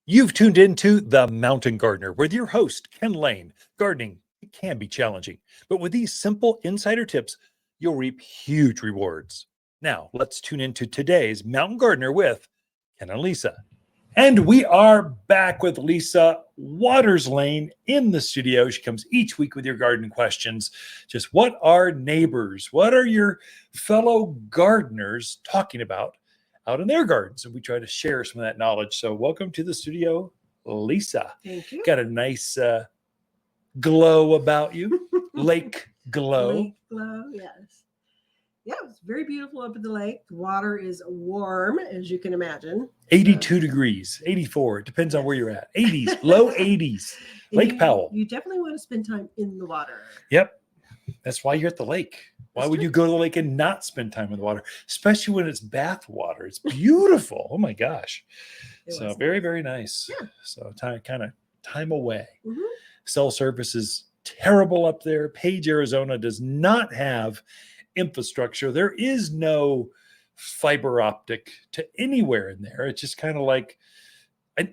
You've tuned into The Mountain Gardener with your host, Ken Lain. Gardening can be challenging, but with these simple insider tips, you'll reap huge rewards. Now, let's tune into today's Mountain Gardener with Ken and Lisa. And we are back with Lisa Waters Lain in the studio. She comes each week with your garden questions. Just what are neighbors? What are your fellow gardeners talking about out in their gardens? And we try to share some of that knowledge. So welcome to the studio, Lisa. Thank you. Got a nice glow about you. Lake glow. Lake glow, yes. Yeah, it's very beautiful up at the lake. The water is warm, as you can imagine. 82 degrees, 84. It depends on where you're at. 80s, low 80s. Lake Powell. You definitely want to spend time in the water. Yep. That's why you're at the lake. Why would you go to the lake and not spend time in the water, especially when it's bath water? It's beautiful. Oh my gosh. So very, very nice. Yeah. So time away. Mm-hmm. Cell service is terrible up there. Page, Arizona does not have infrastructure. There is no fiber optic to anywhere in there. It's just kind of like,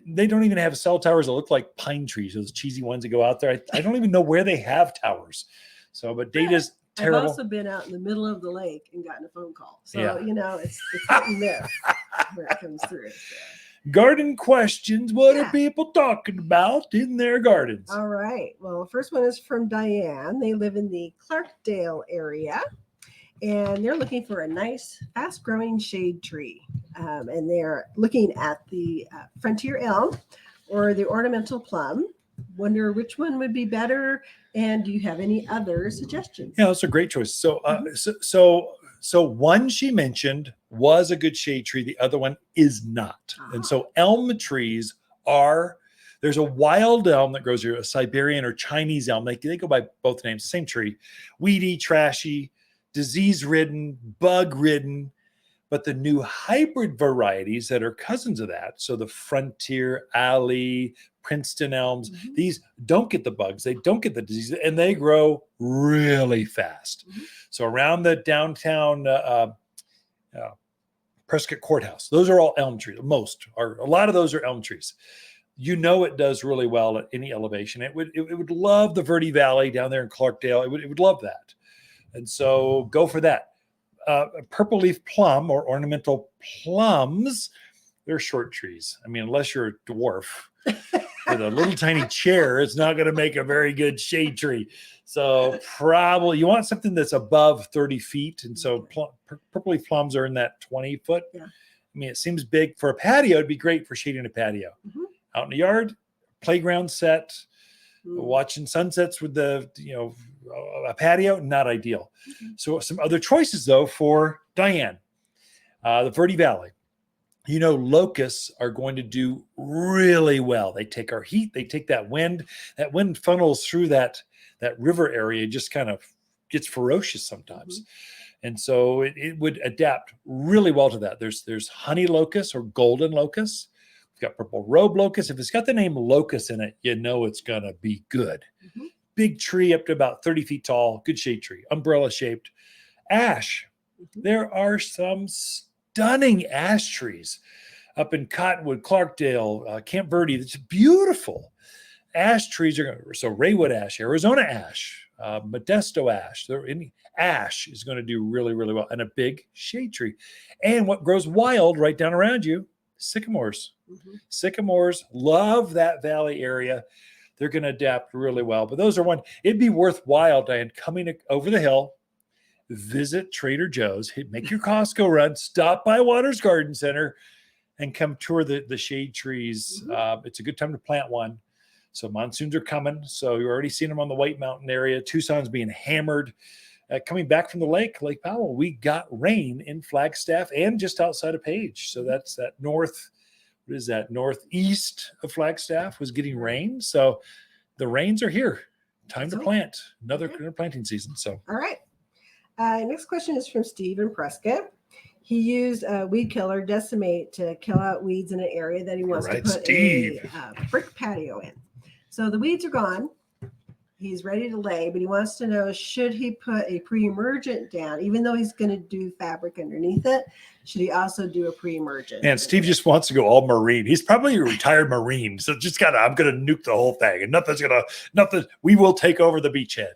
they don't even have cell towers that look like pine trees, those cheesy ones that go out there. I don't even know where they have towers. So, but data's terrible. I've also been out in the middle of the lake and gotten a phone call. So, it's getting there where it comes through. So. Garden questions. What are people talking about in their gardens? All right. Well, the first one is from Diane. They live in the Clarkdale area, and they're looking for a nice, fast-growing shade tree. And they're looking at the frontier elm or the ornamental plum. Wonder which one would be better, and do you have any other suggestions? Yeah, that's a great choice. So, so one she mentioned was a good shade tree. The other one is not. And so elm trees there's a wild elm that grows here, a Siberian or Chinese elm. They go by both names, same tree. Weedy, trashy, disease-ridden, bug-ridden. But the new hybrid varieties that are cousins of that, so the Frontier, Alley, Princeton elms, these don't get the bugs, they don't get the disease, and they grow really fast. So around the downtown Prescott courthouse, those are all elm trees. A lot of those are elm trees. It does really well at any elevation. It would love the Verde Valley down there in Clarkdale. It would love that. And so go for that. Purple leaf plum or ornamental plums, they're short trees. I mean, unless you're a dwarf with a little tiny chair, it's not going to make a very good shade tree. So probably you want something that's above 30 feet. And so purple leaf plums are in that 20 foot. Yeah. I mean, it seems big for a patio. It'd be great for shading a patio. Out in the yard, playground set, watching sunsets with a patio, not ideal. So some other choices though for Diane, the Verde Valley. Locusts are going to do really well. They take our heat, they take that wind funnels through that river area, just kind of gets ferocious sometimes. And so it would adapt really well to that. There's honey locusts or golden locusts. We've got purple robe locust. If it's got the name locust in it, it's going to be good. Big tree up to about 30 feet tall, good shade tree, umbrella shaped. Ash. There are some stunning ash trees up in Cottonwood, Clarkdale, Camp Verde. It's beautiful. Ash trees so Raywood ash, Arizona ash, Modesto ash. Any ash is going to do really, really well. And a big shade tree. And what grows wild right down around you, sycamores. Sycamores, love that valley area. They're going to adapt really well. But those are it'd be worthwhile, Diane, coming over the hill, visit Trader Joe's, make your Costco run, stop by Waters Garden Center, and come tour the shade trees. It's a good time to plant one. So monsoons are coming. So you're already seeing them on the White Mountain area. Tucson's being hammered. Coming back from the Lake Powell, we got rain in Flagstaff and just outside of Page. So that's that northeast of Flagstaff was getting rain. So the rains are here. Time to plant. Another planting season. So all right. Next question is from Steve in Prescott. He used a weed killer, Decimate, to kill out weeds in an area that he wants to put a brick patio in. So the weeds are gone. He's ready to lay, but he wants to know, should he put a pre-emergent down, even though he's going to do fabric underneath it? Should he also do a pre-emergent? And Steve just wants to go all Marine. He's probably a retired Marine. So I'm going to nuke the whole thing and nothing. We will take over the beachhead.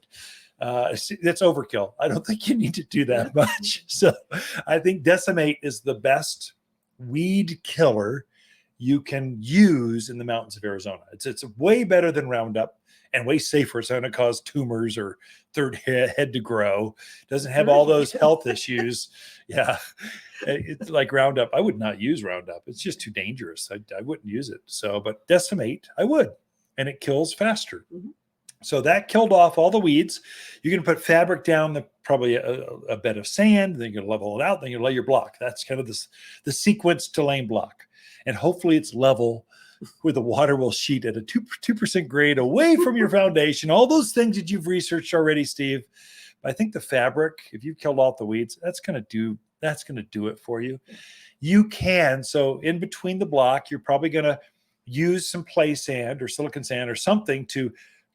That's overkill. I don't think you need to do that much. So I think Decimate is the best weed killer you can use in the mountains of Arizona. It's way better than Roundup and way safer. It's not going to cause tumors or third head to grow. Doesn't have all those health issues. Yeah. It's like Roundup. I would not use Roundup. It's just too dangerous. I wouldn't use it. So, but Decimate, I would. And it kills faster. Mm-hmm. So that killed off all the weeds. You're going to put fabric down, probably a bed of sand. Then you're going to level it out. Then you lay your block. That's kind of the sequence to Lain block. And hopefully it's level where the water will sheet at a 2% grade away from your foundation. All those things that you've researched already, Steve. But I think the fabric, if you've killed off the weeds, that's going to do it for you. You can. So in between the block, you're probably going to use some play sand or silicon sand or something to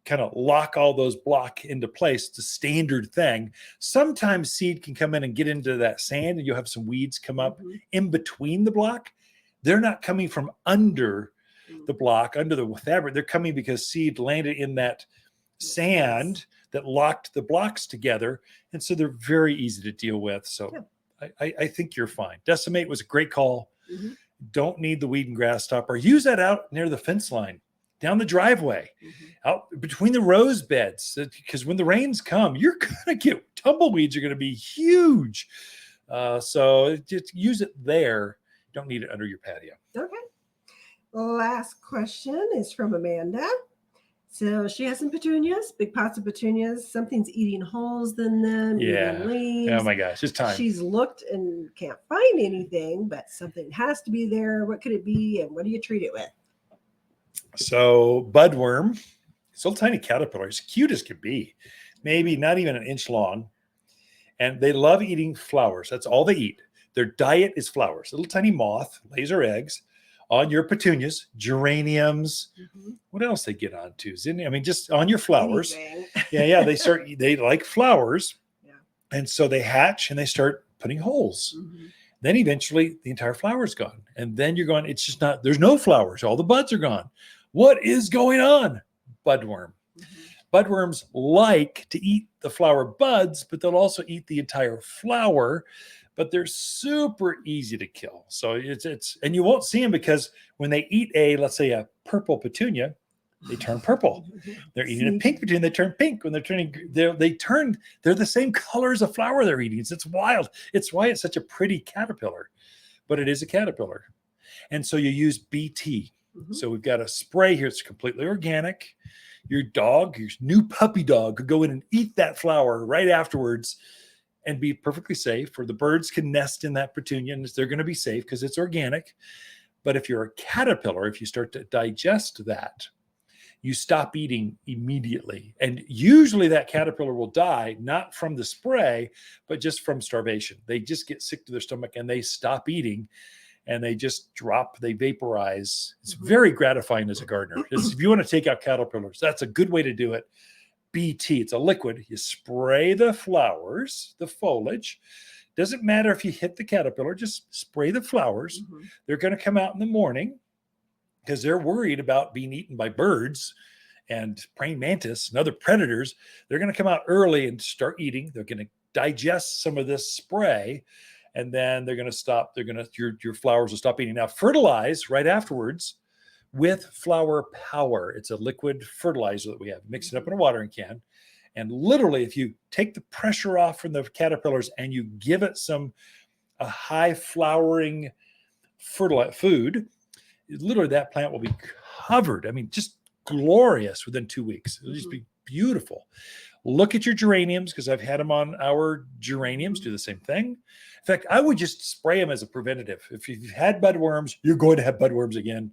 kind of lock all those block into place. It's a standard thing. Sometimes seed can come in and get into that sand and you'll have some weeds come up in between the block. They're not coming from under the block, under the fabric. They're coming because seed landed in that sand that locked the blocks together. And so they're very easy to deal with. So I think you're fine. Decimate was a great call. Mm-hmm. Don't need the weed and grass stopper. Use that out near the fence line, down the driveway, out between the rose beds. Because when the rains come, you're going to get tumbleweeds are going to be huge. So just use it there. Don't need it under your patio. Okay. Last question is from Amanda. So she has some petunias, big pots of petunias. Something's eating holes in them. Yeah. Leaves. Oh my gosh, it's time. She's looked and can't find anything, but something has to be there. What could it be, and what do you treat it with? So budworm, it's a little tiny caterpillar. It's cute as can be. Maybe not even an inch long. And they love eating flowers. That's all they eat. Their diet is flowers. Little tiny moth lays her eggs on your petunias, geraniums. Mm-hmm. What else they get onto? Just on your flowers. Yeah. They like flowers. Yeah. And so they hatch and they start putting holes. Mm-hmm. Then eventually the entire flower is gone. And then you're going, it's just not, there's no flowers. All the buds are gone. What is going on? Budworm. Mm-hmm. Budworms like to eat the flower buds, but they'll also eat the entire flower. But they're super easy to kill. So and you won't see them because when they eat let's say a purple petunia, they turn purple. They're eating a pink petunia, they turn pink. When they're the same color as a flower they're eating. It's wild. It's why it's such a pretty caterpillar, but it is a caterpillar. And so you use BT. Mm-hmm. So we've got a spray here. It's completely organic. Your new puppy dog could go in and eat that flower right afterwards and be perfectly safe, or the birds can nest in that petunia and they're going to be safe because it's organic. But if you're a caterpillar, if you start to digest that, you stop eating immediately. And usually that caterpillar will die, not from the spray, but just from starvation. They just get sick to their stomach and they stop eating and they just drop, they vaporize. It's very gratifying as a gardener. If you want to take out caterpillars, that's a good way to do it. BT, it's a liquid. You spray the flowers, the foliage. Doesn't matter if you hit the caterpillar, just spray the flowers. Mm-hmm. They're going to come out in the morning because they're worried about being eaten by birds and praying mantis and other predators. They're going to come out early and start eating. They're going to digest some of this spray, and then they're going to stop. Your flowers will stop eating. Now, fertilize right afterwards with Flower Power. It's a liquid fertilizer that we have. Mix it up in a watering can. And literally, if you take the pressure off from the caterpillars and you give it a high flowering food, literally that plant will be covered. Just glorious within 2 weeks. It'll just be beautiful. Look at your geraniums, because I've had them on our geraniums, do the same thing. In fact, I would just spray them as a preventative. If you've had budworms, you're going to have budworms again.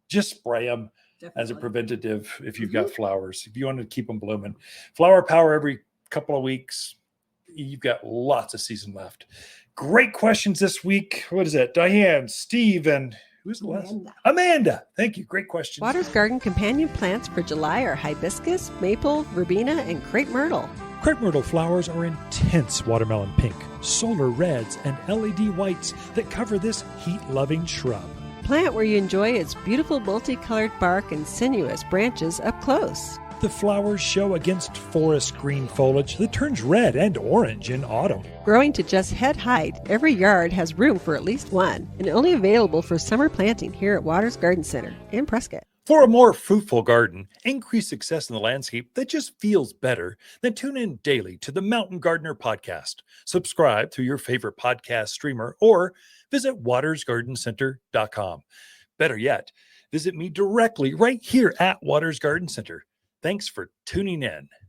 Just spray them as a preventative if you've got flowers. If you want to keep them blooming. Flower Power every couple of weeks. You've got lots of season left. Great questions this week. What is that? Diane, Steve, and Who's the last? Amanda. Amanda. Thank you. Great question. Waters Garden companion plants for July are hibiscus, maple, verbena, and crepe myrtle. Crepe myrtle flowers are intense watermelon pink, solar reds, and LED whites that cover this heat-loving shrub. Plant where you enjoy its beautiful multicolored bark and sinuous branches up close. The flowers show against forest green foliage that turns red and orange in autumn. Growing to just head height, every yard has room for at least one, and only available for summer planting here at Waters Garden Center in Prescott. For a more fruitful garden, increase success in the landscape that just feels better, then tune in daily to the Mountain Gardener podcast. Subscribe through your favorite podcast streamer or visit watersgardencenter.com. Better yet, visit me directly right here at Waters Garden Center. Thanks for tuning in.